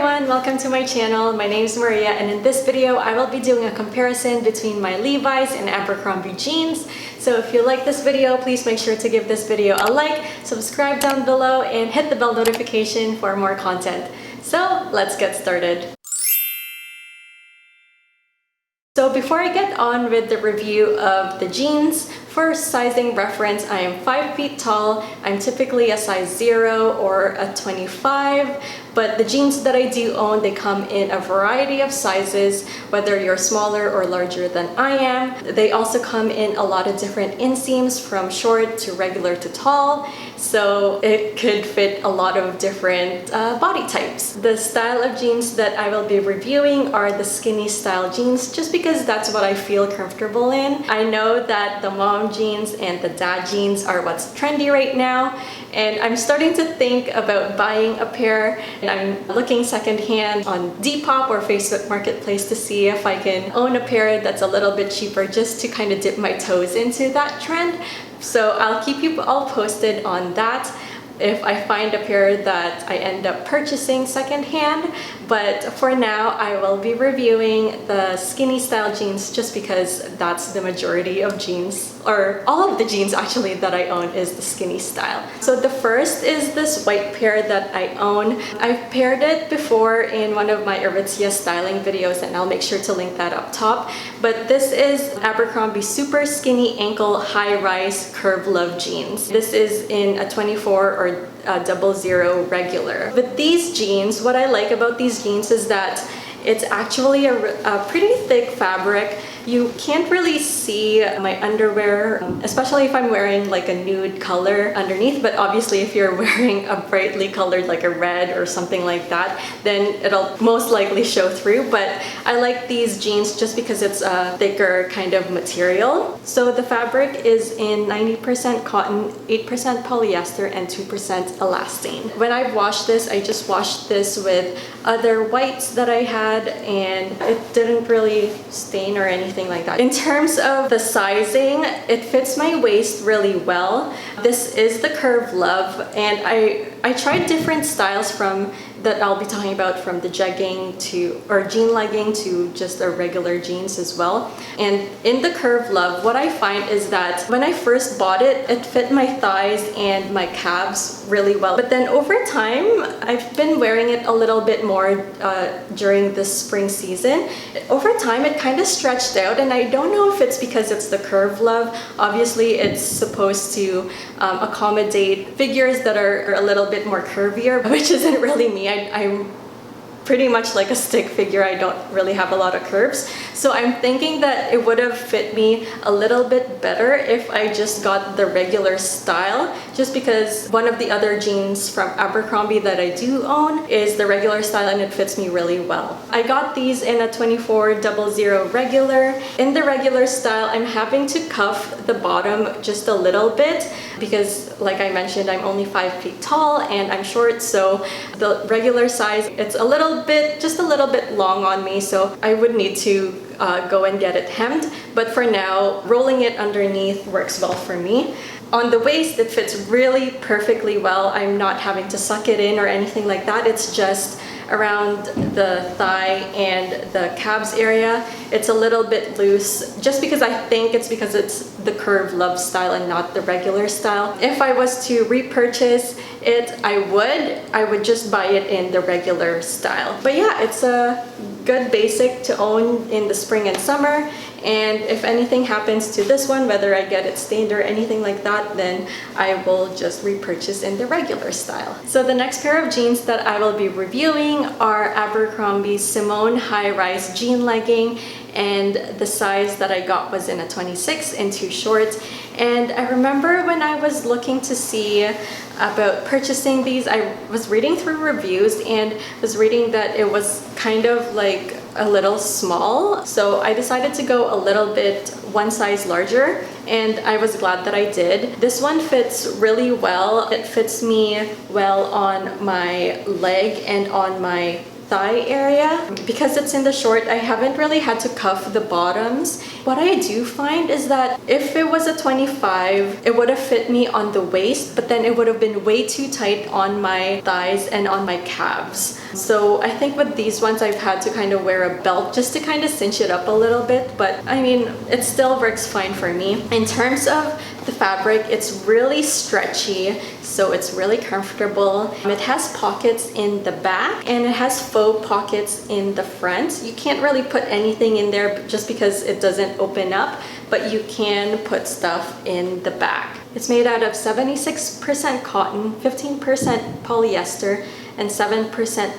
everyone, welcome to my channel. My name is Maria, and in this video I will be doing a comparison between my Levi's and Abercrombie jeans. So if you like this video, please make sure to give this video a like, subscribe down below, and hit the bell notification for more content. So let's get started. So before I get on with the review of the jeans, for sizing reference, I am 5 feet tall. I'm typically a size 0 or a 25, but the jeans that I do own, they come in a variety of sizes, whether you're smaller or larger than I am. They also come in a lot of different inseams, from short to regular to tall, so it could fit a lot of different body types. The style of jeans that I will be reviewing are the skinny style jeans, just because that's what I feel comfortable in. I know that the mom jeans and the dad jeans are what's trendy right now, and I'm starting to think about buying a pair, and I'm looking secondhand on Depop or Facebook Marketplace to see if I can own a pair that's a little bit cheaper, just to kind of dip my toes into that trend. So I'll keep you all posted on that if I find a pair that I end up purchasing secondhand. But for now, I will be reviewing the skinny style jeans, just because that's the majority of jeans, or all of the jeans actually that I own is the skinny style. So the first is this white pair that I own. I've paired it before in one of my Aritzia styling videos, and I'll make sure to link that up top. But this is Abercrombie super skinny ankle high rise curve love jeans. This is in a 24 or 00 regular. With these jeans, what I like about these jeans is that it's actually a pretty thick fabric. You can't really see my underwear, especially if I'm wearing like a nude color underneath, but obviously if you're wearing a brightly colored, like a red or something like that, then it'll most likely show through. But I like these jeans just because it's a thicker kind of material. So the fabric is in 90% cotton, 8% polyester, and 2% elastane. When I washed this, I just washed this with other whites that I had, and it didn't really stain or anything like that. In terms of the sizing, it fits my waist really well. This is the Curve Love, and I tried different styles from that I'll be talking about, from the jegging to, or jean legging, to just a regular jeans as well. And in the Curve Love, what I find is that when I first bought it, it fit my thighs and my calves really well. But then over time, I've been wearing it a little bit more during the spring season. Over time, it kind of stretched out, and I don't know if it's because it's the Curve Love. Obviously, it's supposed to accommodate figures that are a little bit more curvier, which isn't really me. I'm pretty much like a stick figure. I don't really have a lot of curves. So I'm thinking that it would have fit me a little bit better if I just got the regular style, just because one of the other jeans from Abercrombie that I do own is the regular style, and it fits me really well. I got these in a 2400 regular. In the regular style, I'm having to cuff the bottom just a little bit because, like I mentioned, I'm only 5 feet tall and I'm short, so the regular size, it's just a little bit long on me, so I would need to go and get it hemmed. But for now, rolling it underneath works well for me. On the waist, it fits really perfectly well. I'm not having to suck it in or anything like that. It's just around the thigh and the calves area. It's a little bit loose, just because I think it's because it's the Curve Love style and not the regular style. If I was to repurchase it, I would just buy it in the regular style. But yeah, it's a good basic to own in the spring and summer. And if anything happens to this one, whether I get it stained or anything like that, then I will just repurchase in the regular style. So the next pair of jeans that I will be reviewing are Abercrombie Simone high-rise jean legging, and the size that I got was in a 26 in too short. And I remember when I was looking to see about purchasing these, I was reading through reviews and was reading that it was kind of like a little small. So I decided to go a little bit one size larger, and I was glad that I did. This one fits really well. It fits me well on my leg and on my thigh area. Because it's in the short, I haven't really had to cuff the bottoms. What I do find is that if it was a 25, it would have fit me on the waist, but then it would have been way too tight on my thighs and on my calves. So I think with these ones, I've had to kind of wear a belt just to kind of cinch it up a little bit, but I mean, it still works fine for me. In terms of the fabric, it's really stretchy, so it's really comfortable. It has pockets in the back and it has faux pockets in the front. You can't really put anything in there just because it doesn't open up, but you can put stuff in the back. It's made out of 76% cotton, 15% polyester, and 7%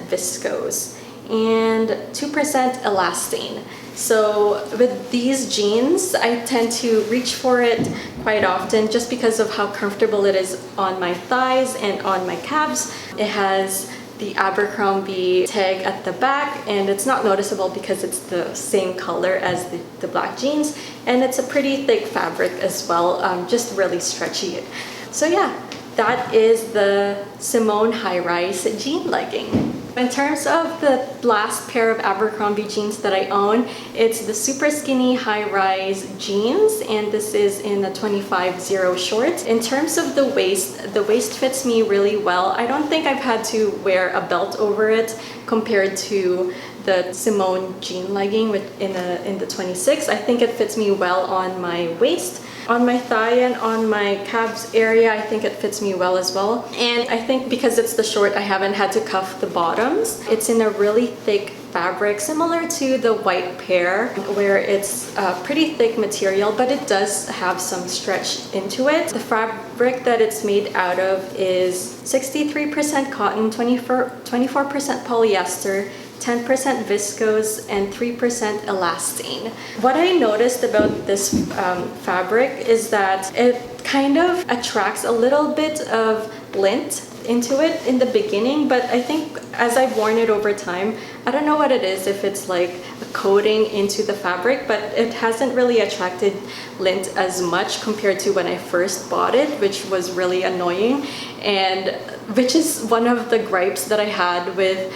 viscose, and 2% elastane. So with these jeans, I tend to reach for it quite often just because of how comfortable it is on my thighs and on my calves. It has the Abercrombie tag at the back, and it's not noticeable because it's the same color as the black jeans, and it's a pretty thick fabric as well, just really stretchy. So yeah, that is the Simone high-rise jean legging. In terms of the last pair of Abercrombie jeans that I own, it's the super skinny high-rise jeans, and this is in a 25-0 short. In terms of the waist fits me really well. I don't think I've had to wear a belt over it compared to the Simone jean legging in the 26. I think it fits me well on my waist. On my thigh and on my calves area, I think it fits me well as well. And I think because it's the short, I haven't had to cuff the bottoms. It's in a really thick fabric, similar to the white pair, where it's a pretty thick material, but it does have some stretch into it. The fabric that it's made out of is 63% cotton, 24% polyester, 10% viscose, and 3% elastane. What I noticed about this fabric is that it kind of attracts a little bit of lint into it in the beginning, but I think as I've worn it over time, I don't know what it is, if it's like a coating into the fabric, but it hasn't really attracted lint as much compared to when I first bought it, which was really annoying, and which is one of the gripes that I had with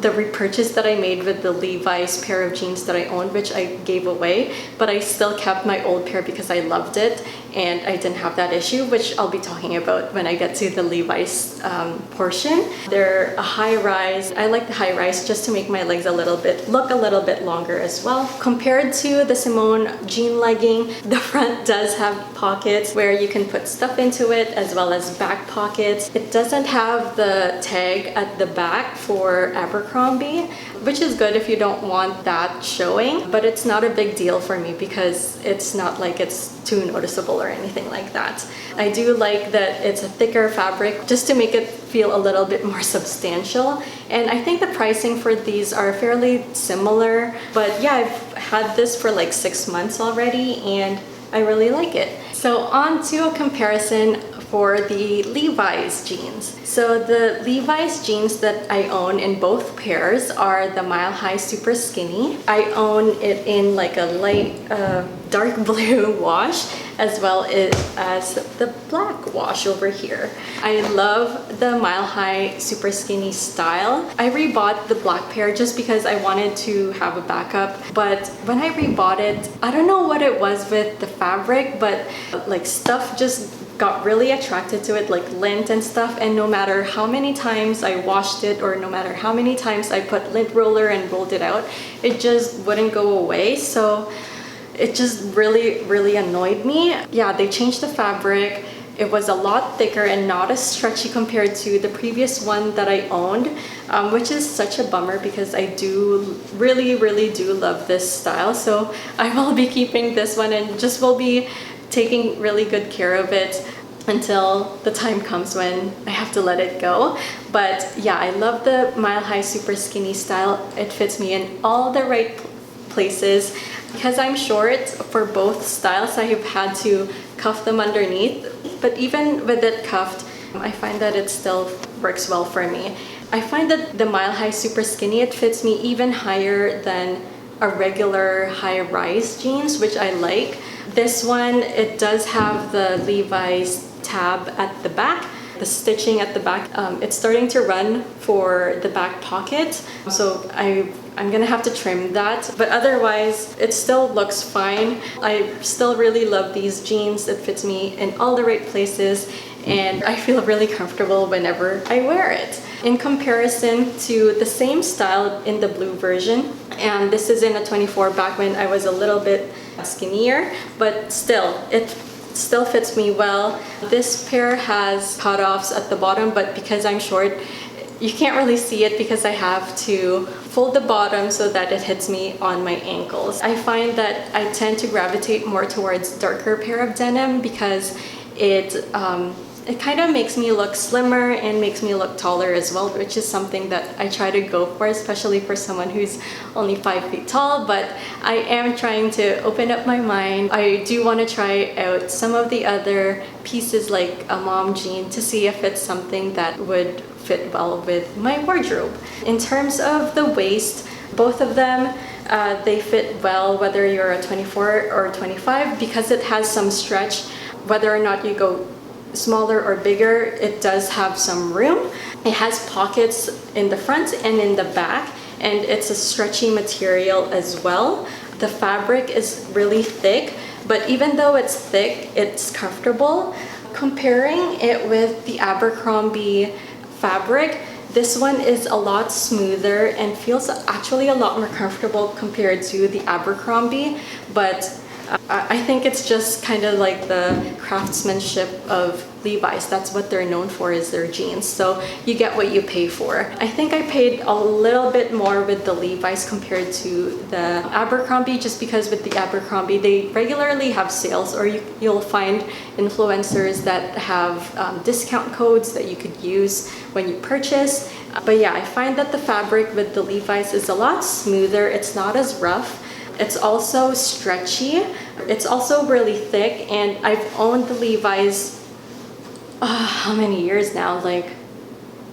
the repurchase that I made with the Levi's pair of jeans that I owned, which I gave away, but I still kept my old pair because I loved it and I didn't have that issue, which I'll be talking about when I get to the Levi's portion. They're a high rise. I like the high rise just to make my legs look a little bit longer as well. Compared to the Simone jean legging, the front does have pockets where you can put stuff into it, as well as back pockets. It doesn't have the tag at the back for Abercrombie, which is good if you don't want that showing, but it's not a big deal for me because it's not like it's too noticeable or anything like that. I do like that it's a thicker fabric just to make it feel a little bit more substantial, and I think the pricing for these are fairly similar, but yeah, I've had this for like 6 months already and I really like it. So on to a comparison for the Levi's jeans. So the Levi's jeans that I own in both pairs are the Mile High Super Skinny. I own it in like a light dark blue wash, as well as the black wash over here. I love the Mile High Super Skinny style. I rebought the black pair just because I wanted to have a backup, but when I rebought it, I don't know what it was with the fabric, but like stuff just got really attracted to it, like lint and stuff, and no matter how many times I washed it or no matter how many times I put lint roller and rolled it out, it just wouldn't go away. So it just really annoyed me. Yeah, they changed the fabric. It was a lot thicker and not as stretchy compared to the previous one that I owned, which is such a bummer because I do really do love this style. So I will be keeping this one and just will be taking really good care of it until the time comes when I have to let it go. But yeah, I love the Mile High Super Skinny style. It fits me in all the right places. Because I'm short for both styles, I have had to cuff them underneath, but even with it cuffed, I find that it still works well for me. I find that the Mile High Super Skinny, it fits me even higher than a regular high-rise jeans, which I like. This one, it does have the Levi's tab at the back, the stitching at the back, it's starting to run for the back pocket. So I'm gonna have to trim that, but otherwise it still looks fine. I still really love these jeans. It fits me in all the right places and I feel really comfortable whenever I wear it. In comparison to the same style in the blue version, and this is in a 24 back when I was a little bit skinnier, but still, it still fits me well. This pair has cutoffs at the bottom, but because I'm short, you can't really see it because I have to fold the bottom so that it hits me on my ankles. I find that I tend to gravitate more towards darker pair of denim because it kind of makes me look slimmer and makes me look taller as well, which is something that I try to go for, especially for someone who's only 5 feet tall. But I am trying to open up my mind. I do want to try out some of the other pieces like a mom jean to see if it's something that would fit well with my wardrobe. In terms of the waist, both of them they fit well whether you're a 24 or 25 because it has some stretch. Whether or not you go smaller or bigger, it does have some room. It has pockets in the front and in the back, and it's a stretchy material as well. The fabric is really thick, but even though it's thick, it's comfortable. Comparing it with the Abercrombie fabric, this one is a lot smoother and feels actually a lot more comfortable compared to the Abercrombie, but I think it's just kind of like the craftsmanship of Levi's. That's what they're known for, is their jeans. So you get what you pay for. I think I paid a little bit more with the Levi's compared to the Abercrombie, just because with the Abercrombie, they regularly have sales, or you'll find influencers that have discount codes that you could use when you purchase. But yeah, I find that the fabric with the Levi's is a lot smoother. It's not as rough. It's also stretchy. It's also really thick, and I've owned the Levi's how many years now? Like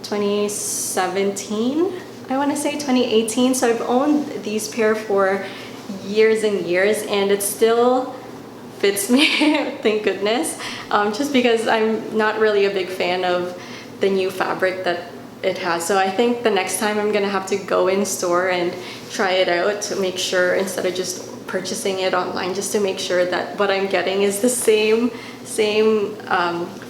2017? I want to say 2018. So I've owned these pair for years and years, and it still fits me, thank goodness. Just because I'm not really a big fan of the new fabric that it has. So I think the next time I'm gonna have to go in store and try it out to make sure, instead of just purchasing it online, just to make sure that what I'm getting is the same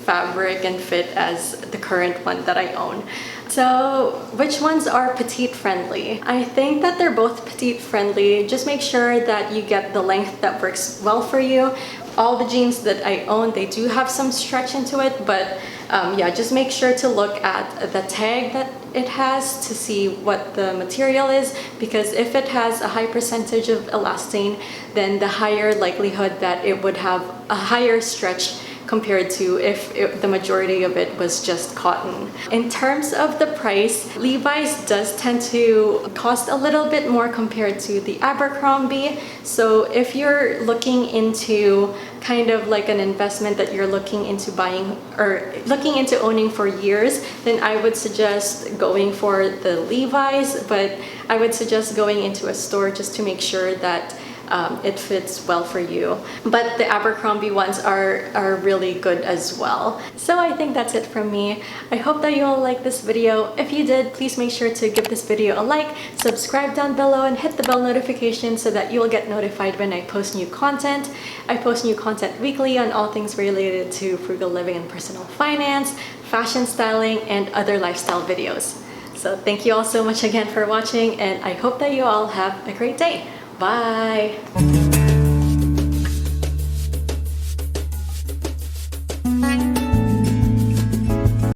fabric and fit as the current one that I own. So which ones are petite friendly? I think that they're both petite friendly. Just make sure that you get the length that works well for you. All the jeans that I own, they do have some stretch into it, but yeah, just make sure to look at the tag that it has to see what the material is, because if it has a high percentage of elastane, then the higher likelihood that it would have a higher stretch compared to if the majority of it was just cotton. In terms of the price, Levi's does tend to cost a little bit more compared to the Abercrombie. So if you're looking into kind of like an investment that you're looking into buying or looking into owning for years, then I would suggest going for the Levi's, but I would suggest going into a store just to make sure that it fits well for you. But the Abercrombie ones are really good as well. So I think that's it from me. I hope that you all liked this video. If you did, please make sure to give this video a like, subscribe down below, and hit the bell notification so that you'll get notified when I post new content. I post new content weekly on all things related to frugal living and personal finance, fashion styling, and other lifestyle videos. So thank you all so much again for watching, and I hope that you all have a great day. Bye!